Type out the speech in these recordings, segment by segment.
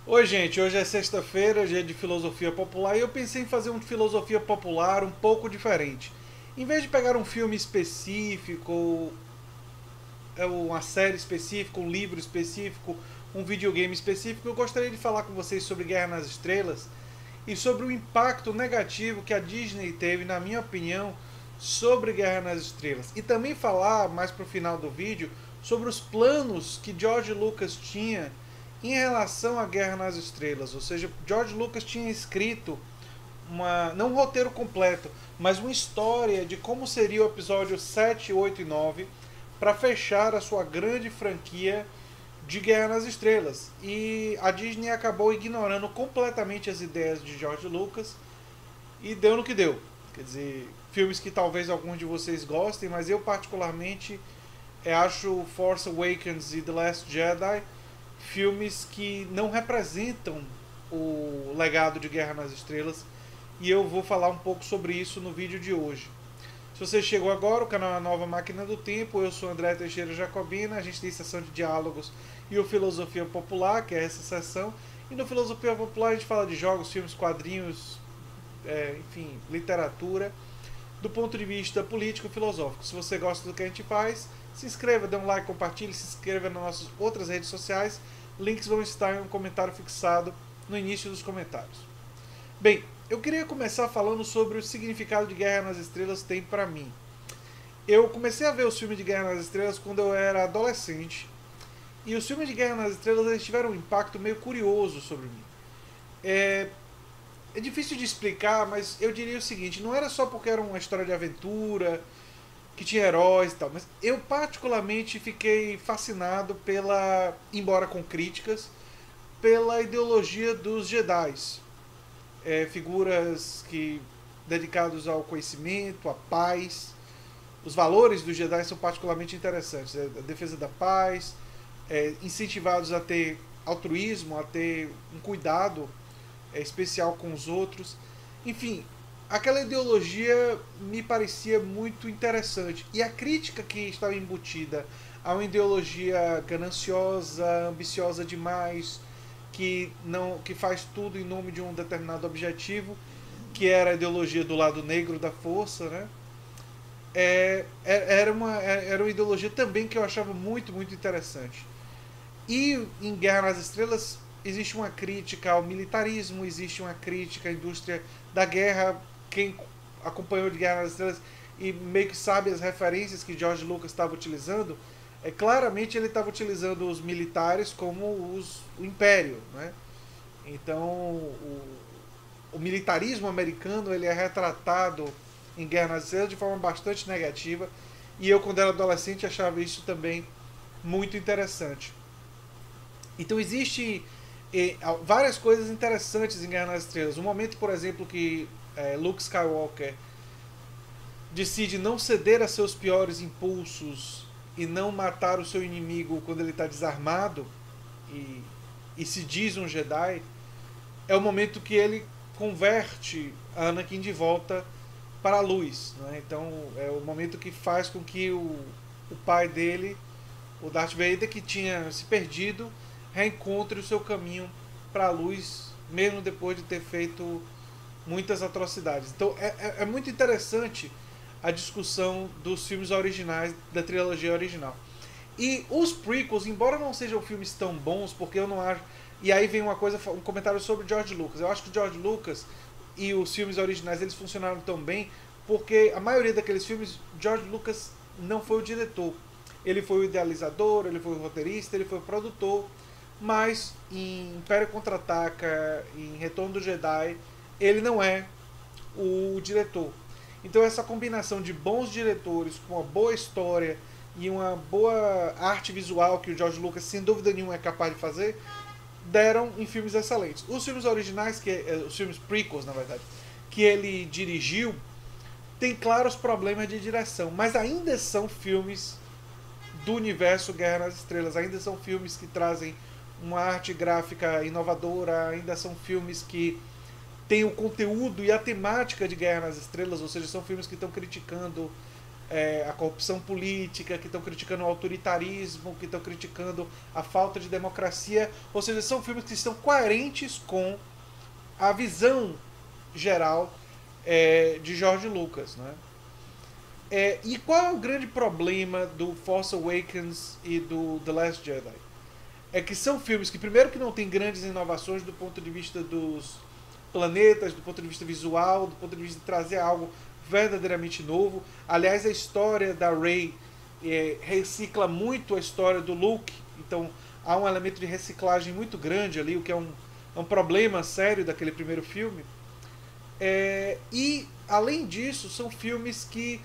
Oi, gente. Hoje é sexta-feira, dia de filosofia popular, e eu pensei em fazer um de filosofia popular um pouco diferente. Em vez de pegar um filme específico, uma série específica, um livro específico, um videogame específico, eu gostaria de falar com vocês sobre Guerra nas Estrelas e sobre o impacto negativo que a Disney teve, na minha opinião, sobre Guerra nas Estrelas. E também falar, mais pro final do vídeo, sobre os planos que George Lucas tinha em relação à Guerra nas Estrelas. Ou seja, George Lucas tinha escrito não um roteiro completo, mas uma história de como seria o episódio 7, 8 e 9 para fechar a sua grande franquia de Guerra nas Estrelas. E a Disney acabou ignorando completamente as ideias de George Lucas e deu no que deu. Quer dizer, filmes que talvez alguns de vocês gostem, mas eu particularmente acho Force Awakens e The Last Jedi filmes que não representam o legado de Guerra nas Estrelas, e eu vou falar um pouco sobre isso no vídeo de hoje. Se você chegou agora, o canal é a Nova Máquina do Tempo, eu sou André Teixeira Jacobina, a gente tem sessão de diálogos e o Filosofia Popular, que é essa sessão, e no Filosofia Popular a gente fala de jogos, filmes, quadrinhos, enfim, literatura, do ponto de vista político e filosófico. Se você gosta do que a gente faz, se inscreva, dê um like, compartilhe, se inscreva nas nossas outras redes sociais. Links vão estar em um comentário fixado no início dos comentários. Bem, eu queria começar falando sobre o significado de Guerra nas Estrelas tem para mim. Eu comecei a ver os filmes de Guerra nas Estrelas quando eu era adolescente. E os filmes de Guerra nas Estrelas eles tiveram um impacto meio curioso sobre mim. É, é difícil de explicar, mas eu diria o seguinte: não era só porque era uma história de aventura, que tinha heróis e tal, mas eu particularmente fiquei fascinado pela, embora com críticas, pela ideologia dos Jedi. Figuras que dedicados ao conhecimento, à paz. Os valores dos Jedi são particularmente interessantes. A defesa da paz, incentivados a ter altruísmo, a ter um cuidado especial com os outros. Enfim, aquela ideologia me parecia muito interessante. E a crítica que estava embutida a uma ideologia gananciosa, ambiciosa demais, que faz tudo em nome de um determinado objetivo, que era a ideologia do lado negro da força, né? Era uma ideologia também que eu achava muito, muito interessante. E em Guerra nas Estrelas existe uma crítica ao militarismo, existe uma crítica à indústria da guerra. Quem acompanhou de Guerra nas Estrelas e meio que sabe as referências que George Lucas estava utilizando, claramente ele estava utilizando os militares como o império, né? Então o militarismo americano ele é retratado em Guerra nas Estrelas de forma bastante negativa, e eu quando era adolescente achava isso também muito interessante. Então existe várias coisas interessantes em Guerra nas Estrelas. Um momento, por exemplo, que Luke Skywalker decide não ceder a seus piores impulsos e não matar o seu inimigo quando ele está desarmado e, e se diz um Jedi, é o momento que ele converte Anakin de volta para a luz. Né? Então é o momento que faz com que o pai dele, o Darth Vader, que tinha se perdido, reencontre o seu caminho para a luz, mesmo depois de ter feito muitas atrocidades. Então é muito interessante a discussão dos filmes originais, da trilogia original. E os prequels, embora não sejam filmes tão bons, porque eu não acho. E aí vem um comentário sobre George Lucas. Eu acho que George Lucas e os filmes originais eles funcionaram tão bem porque a maioria daqueles filmes George Lucas não foi o diretor. Ele foi o idealizador, ele foi o roteirista, ele foi o produtor, mas em Império Contra-Ataca, em Retorno do Jedi, ele não é o diretor. Então essa combinação de bons diretores com uma boa história e uma boa arte visual que o George Lucas sem dúvida nenhuma é capaz de fazer, deram em filmes excelentes. Os filmes originais, os filmes prequels na verdade, que ele dirigiu, tem claros problemas de direção, mas ainda são filmes do universo Guerra nas Estrelas, ainda são filmes que trazem uma arte gráfica inovadora, ainda são filmes que têm o conteúdo e a temática de Guerra nas Estrelas, ou seja, são filmes que estão criticando a corrupção política, que estão criticando o autoritarismo, que estão criticando a falta de democracia. Ou seja, são filmes que estão coerentes com a visão geral de George Lucas, né? E qual é o grande problema do Force Awakens e do The Last Jedi? É que são filmes que, primeiro, que não tem grandes inovações do ponto de vista dos planetas, do ponto de vista visual, do ponto de vista de trazer algo verdadeiramente novo. Aliás, a história da Rey recicla muito a história do Luke, então há um elemento de reciclagem muito grande ali, o que é um problema sério daquele primeiro filme. E, além disso, são filmes que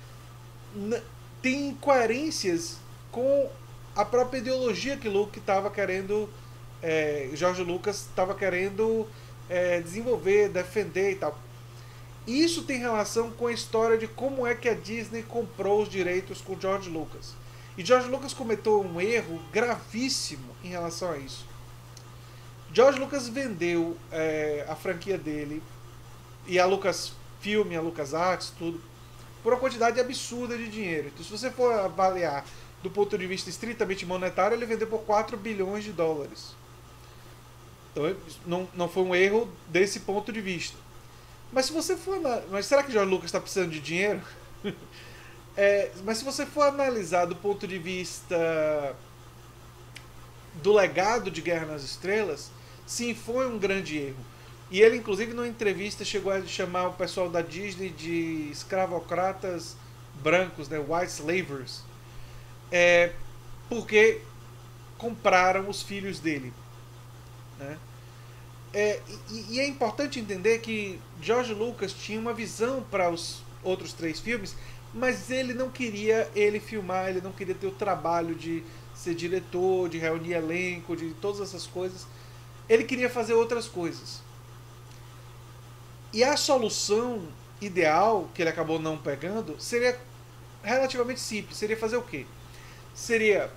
têm incoerências com a própria ideologia que Luke estava querendo, George Lucas estava querendo desenvolver, defender e tal. E isso tem relação com a história de como é que a Disney comprou os direitos com George Lucas. E George Lucas cometeu um erro gravíssimo em relação a isso. George Lucas vendeu a franquia dele e a Lucasfilm, a LucasArts, tudo, por uma quantidade absurda de dinheiro. Então, se você for avaliar do ponto de vista estritamente monetário, ele vendeu por 4 bilhões de dólares. Então, não foi um erro desse ponto de vista. Mas se você for... Mas será que George Lucas está precisando de dinheiro? Mas se você for analisar do ponto de vista do legado de Guerra nas Estrelas, sim, foi um grande erro. E ele, inclusive, numa entrevista, chegou a chamar o pessoal da Disney de escravocratas brancos, né, white slavers, porque compraram os filhos dele, né? E é importante entender que George Lucas tinha uma visão para os outros 3 filmes, mas ele não queria filmar, ele não queria ter o trabalho de ser diretor, de reunir elenco, de todas essas coisas. Ele queria fazer outras coisas. E a solução ideal, que ele acabou não pegando, seria relativamente simples. Seria fazer o quê? Seria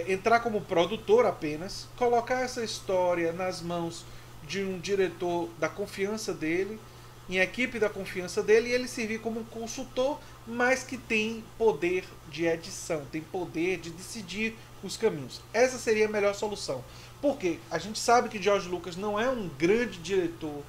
entrar como produtor apenas, colocar essa história nas mãos de um diretor da confiança dele, em equipe da confiança dele, e ele servir como um consultor, mas que tem poder de edição, tem poder de decidir os caminhos. Essa seria a melhor solução. Porque a gente sabe que George Lucas não é um grande diretor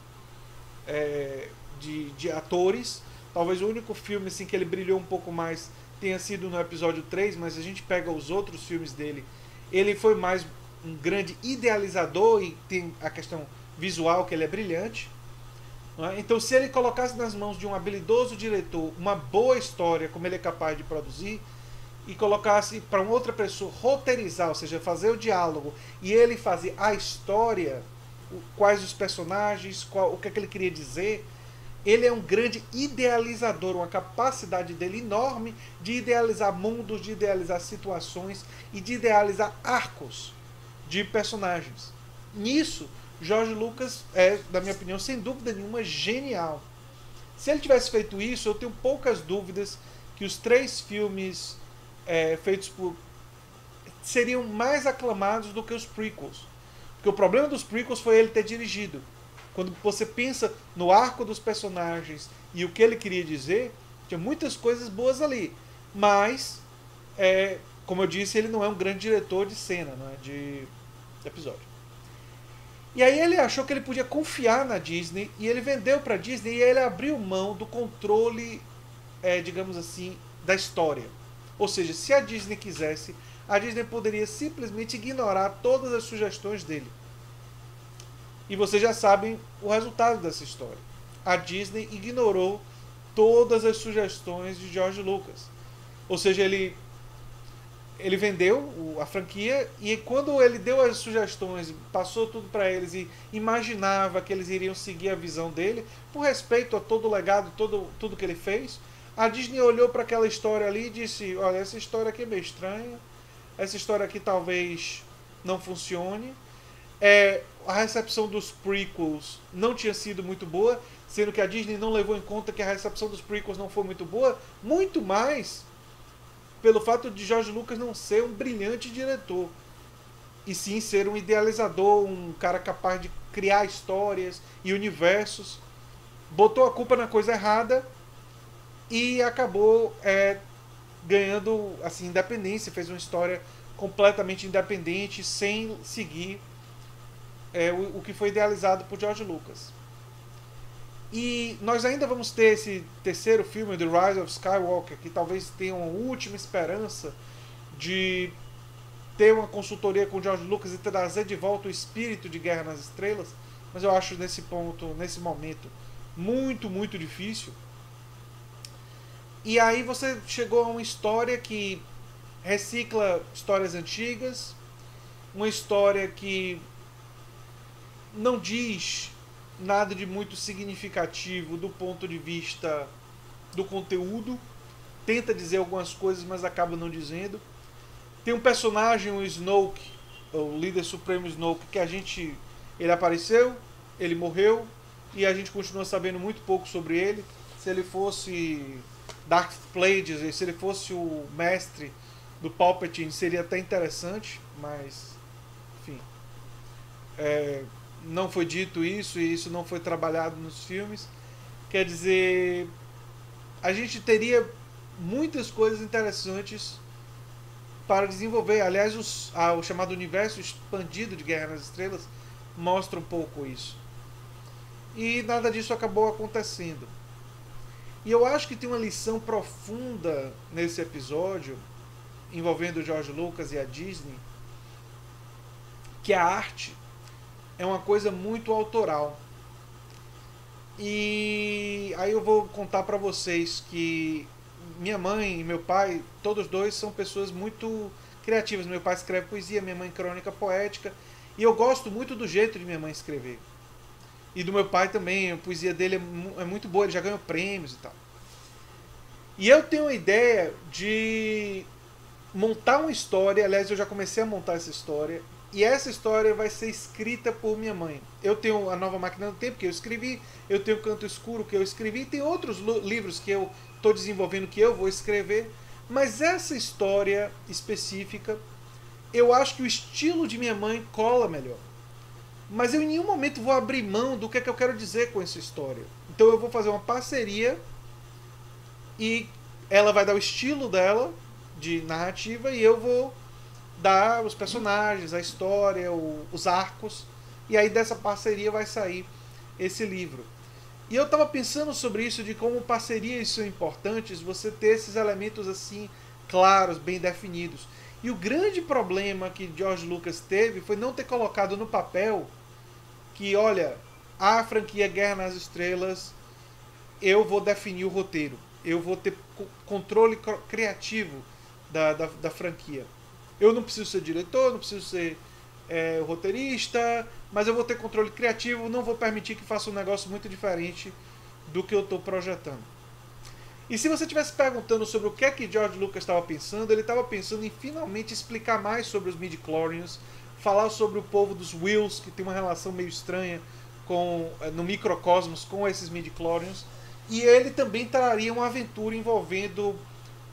de atores. Talvez o único filme assim, que ele brilhou um pouco mais tenha sido no episódio 3, mas a gente pega os outros filmes dele, ele foi mais um grande idealizador, e tem a questão visual, que ele é brilhante. Então, se ele colocasse nas mãos de um habilidoso diretor uma boa história, como ele é capaz de produzir, e colocasse para uma outra pessoa roteirizar, ou seja, fazer o diálogo, e ele fazer a história, quais os personagens, o que é que ele queria dizer, ele é um grande idealizador, uma capacidade dele enorme de idealizar mundos, de idealizar situações e de idealizar arcos de personagens. Nisso, George Lucas é, na minha opinião, sem dúvida nenhuma, genial. Se ele tivesse feito isso, eu tenho poucas dúvidas que os 3 filmes feitos por... seriam mais aclamados do que os prequels. Porque o problema dos prequels foi ele ter dirigido. Quando você pensa no arco dos personagens e o que ele queria dizer, tinha muitas coisas boas ali. Mas, como eu disse, ele não é um grande diretor de cena, não é? de episódio. E aí ele achou que ele podia confiar na Disney, e ele vendeu para a Disney, e ele abriu mão do controle, digamos assim, da história. Ou seja, se a Disney quisesse, a Disney poderia simplesmente ignorar todas as sugestões dele. E vocês já sabem o resultado dessa história. A Disney ignorou todas as sugestões de George Lucas. Ou seja, ele vendeu a franquia, e quando ele deu as sugestões, passou tudo para eles e imaginava que eles iriam seguir a visão dele, por respeito a todo o legado, tudo que ele fez, a Disney olhou para aquela história ali e disse: olha, essa história aqui é meio estranha, essa história aqui talvez não funcione. A recepção dos prequels não tinha sido muito boa, sendo que a Disney não levou em conta que a recepção dos prequels não foi muito boa, muito mais pelo fato de George Lucas não ser um brilhante diretor, e sim ser um idealizador, um cara capaz de criar histórias e universos. Botou a culpa na coisa errada e acabou ganhando assim independência, fez uma história completamente independente, sem seguir o que foi idealizado por George Lucas. E nós ainda vamos ter esse terceiro filme, The Rise of Skywalker, que talvez tenha uma última esperança de ter uma consultoria com George Lucas e trazer de volta o espírito de Guerra nas Estrelas, mas eu acho nesse ponto, nesse momento, muito, muito difícil. E aí você chegou a uma história que recicla histórias antigas, uma história que não diz nada de muito significativo do ponto de vista do conteúdo, tenta dizer algumas coisas, mas acaba não dizendo. Tem um personagem, o Snoke, o líder supremo Snoke, que ele apareceu, ele morreu, e a gente continua sabendo muito pouco sobre ele. Se ele fosse Darth Plagueis, se ele fosse o mestre do Palpatine, seria até interessante, mas enfim, não foi dito isso, e isso não foi trabalhado nos filmes. Quer dizer, a gente teria muitas coisas interessantes para desenvolver. Aliás, o chamado universo expandido de Guerra nas Estrelas mostra um pouco isso. E nada disso acabou acontecendo. E eu acho que tem uma lição profunda nesse episódio, envolvendo o George Lucas e a Disney, que a arte é uma coisa muito autoral. E aí eu vou contar para vocês que minha mãe e meu pai, todos dois, são pessoas muito criativas. Meu pai escreve poesia, minha mãe crônica poética, e eu gosto muito do jeito de minha mãe escrever. E do meu pai também, a poesia dele é muito boa, ele já ganhou prêmios e tal. E eu tenho a ideia de montar uma história, aliás, eu já comecei a montar essa história, e essa história vai ser escrita por minha mãe. Eu tenho A Nova Máquina do Tempo, que eu escrevi, eu tenho Canto Escuro, que eu escrevi, e tem outros livros que eu estou desenvolvendo, que eu vou escrever, mas essa história específica, eu acho que o estilo de minha mãe cola melhor. Mas eu em nenhum momento vou abrir mão do que é que eu quero dizer com essa história. Então eu vou fazer uma parceria, e ela vai dar o estilo dela de narrativa, e eu vou dar os personagens, a história, os arcos, e aí dessa parceria vai sair esse livro. E eu estava pensando sobre isso, de como parcerias são importantes, você ter esses elementos assim claros, bem definidos. E o grande problema que George Lucas teve foi não ter colocado no papel que, olha, a franquia Guerra nas Estrelas, eu vou definir o roteiro, eu vou ter controle criativo da franquia. Eu não preciso ser diretor, não preciso ser roteirista, mas eu vou ter controle criativo, não vou permitir que faça um negócio muito diferente do que eu estou projetando. E se você estivesse perguntando sobre o que é que George Lucas estava pensando, ele estava pensando em finalmente explicar mais sobre os midi-chlorians, falar sobre o povo dos Whills, que tem uma relação meio estranha no microcosmos com esses midi-chlorians, e ele também traria uma aventura envolvendo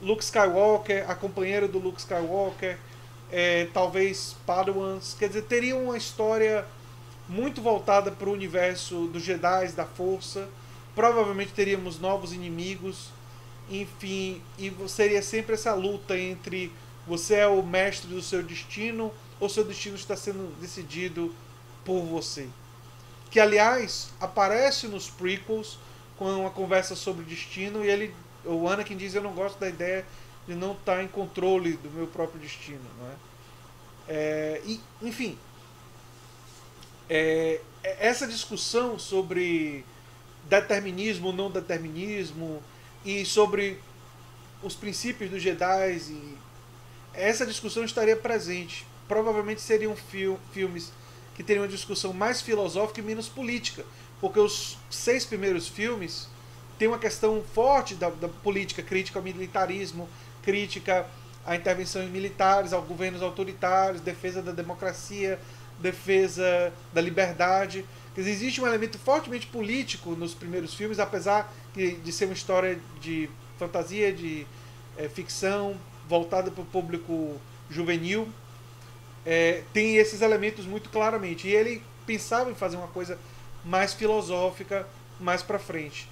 Luke Skywalker, a companheira do Luke Skywalker, talvez Padawans, quer dizer, teria uma história muito voltada para o universo dos Jedi, da Força, provavelmente teríamos novos inimigos, enfim, e seria sempre essa luta entre você é o mestre do seu destino ou seu destino está sendo decidido por você. Que, aliás, aparece nos prequels com uma conversa sobre destino, e o Anakin diz: eu não gosto da ideia de não estar em controle do meu próprio destino, não é? Enfim, essa discussão sobre determinismo ou não determinismo, e sobre os princípios dos Jedi, essa discussão estaria presente. Provavelmente seriam filmes que teriam uma discussão mais filosófica e menos política, porque os 6 primeiros filmes têm uma questão forte da política, crítica ao militarismo, crítica à intervenção em militares, aos governos autoritários, defesa da democracia, defesa da liberdade. Quer dizer, existe um elemento fortemente político nos primeiros filmes, apesar de ser uma história de fantasia, de ficção, voltada para o público juvenil. Tem esses elementos muito claramente. E ele pensava em fazer uma coisa mais filosófica mais para frente.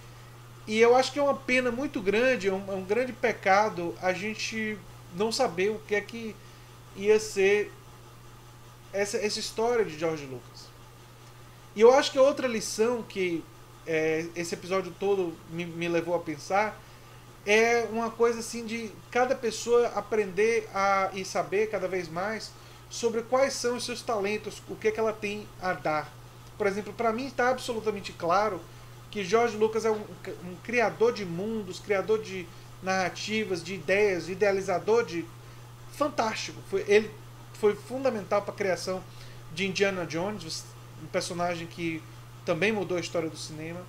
E eu acho que é uma pena muito grande, é um grande pecado a gente não saber o que é que ia ser essa história de George Lucas. E eu acho que outra lição que esse episódio todo me levou a pensar é uma coisa assim de cada pessoa aprender e saber cada vez mais sobre quais são os seus talentos, o que é que ela tem a dar. Por exemplo, para mim está absolutamente claro que George Lucas é um criador de mundos, criador de narrativas, de ideias, idealizador de fantástico. Ele foi fundamental para a criação de Indiana Jones, um personagem que também mudou a história do cinema.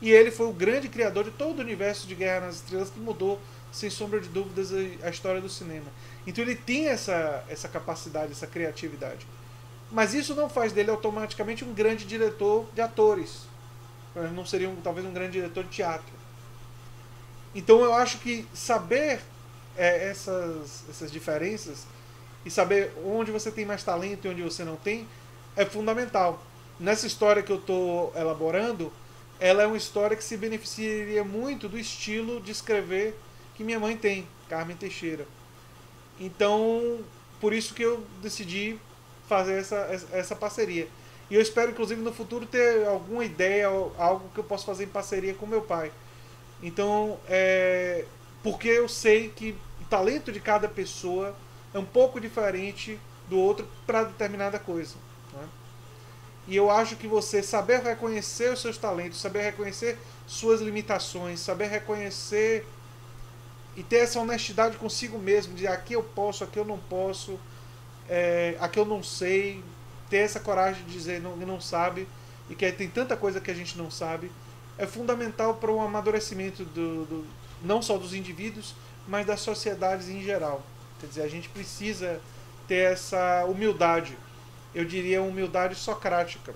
E ele foi o grande criador de todo o universo de Guerra nas Estrelas, que mudou, sem sombra de dúvidas, a história do cinema. Então ele tem essa capacidade, essa criatividade. Mas isso não faz dele automaticamente um grande diretor de atores. Não seria talvez um grande diretor de teatro. Então eu acho que saber essas diferenças e saber onde você tem mais talento e onde você não tem é fundamental. Nessa história que eu estou elaborando, ela é uma história que se beneficiaria muito do estilo de escrever que minha mãe tem, Carmen Teixeira. Então, por isso que eu decidi fazer essa parceria. E eu espero, inclusive, no futuro ter alguma ideia, algo que eu possa fazer em parceria com meu pai. Então, porque eu sei que o talento de cada pessoa é um pouco diferente do outro para determinada coisa. Né? E eu acho que você saber reconhecer os seus talentos, saber reconhecer suas limitações, saber reconhecer e ter essa honestidade consigo mesmo, de aqui eu posso, aqui eu não posso, aqui eu não sei, ter essa coragem de dizer não sabe, e que tem tanta coisa que a gente não sabe, é fundamental para o amadurecimento não só dos indivíduos, mas das sociedades em geral. Quer dizer, a gente precisa ter essa humildade, eu diria humildade socrática,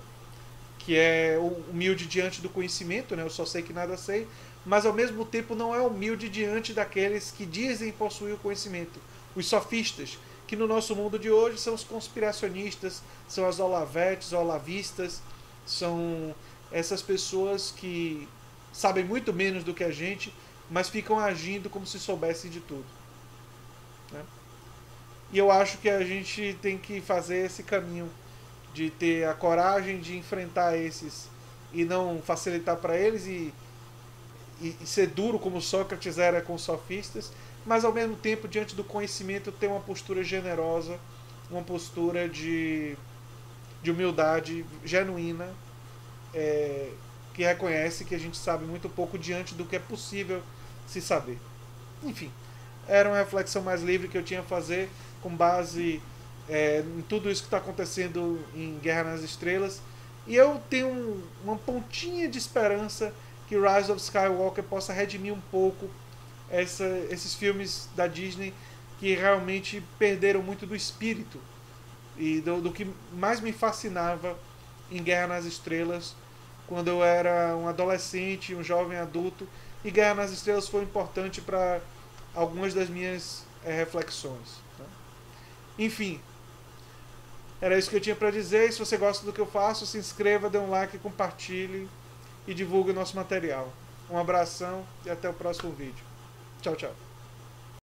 que é humilde diante do conhecimento, né? Eu só sei que nada sei, mas ao mesmo tempo não é humilde diante daqueles que dizem possuir o conhecimento, os sofistas, que no nosso mundo de hoje são os conspiracionistas, são as olavetes, olavistas, são essas pessoas que sabem muito menos do que a gente, mas ficam agindo como se soubessem de tudo. Né? E eu acho que a gente tem que fazer esse caminho de ter a coragem de enfrentar esses e não facilitar para eles e ser duro como Sócrates era com os sofistas, mas ao mesmo tempo, diante do conhecimento, ter uma postura generosa, uma postura de humildade genuína, que reconhece que a gente sabe muito pouco diante do que é possível se saber. Enfim, era uma reflexão mais livre que eu tinha a fazer com base em tudo isso que está acontecendo em Guerra nas Estrelas. E eu tenho uma pontinha de esperança que Rise of Skywalker possa redimir um pouco esses filmes da Disney que realmente perderam muito do espírito e do que mais me fascinava em Guerra nas Estrelas quando eu era um adolescente, um jovem adulto, e Guerra nas Estrelas foi importante para algumas das minhas reflexões. Né? Enfim, era isso que eu tinha para dizer. E se você gosta do que eu faço, se inscreva, dê um like, compartilhe e divulgue o nosso material. Um abração e até o próximo vídeo. Tchau, tchau.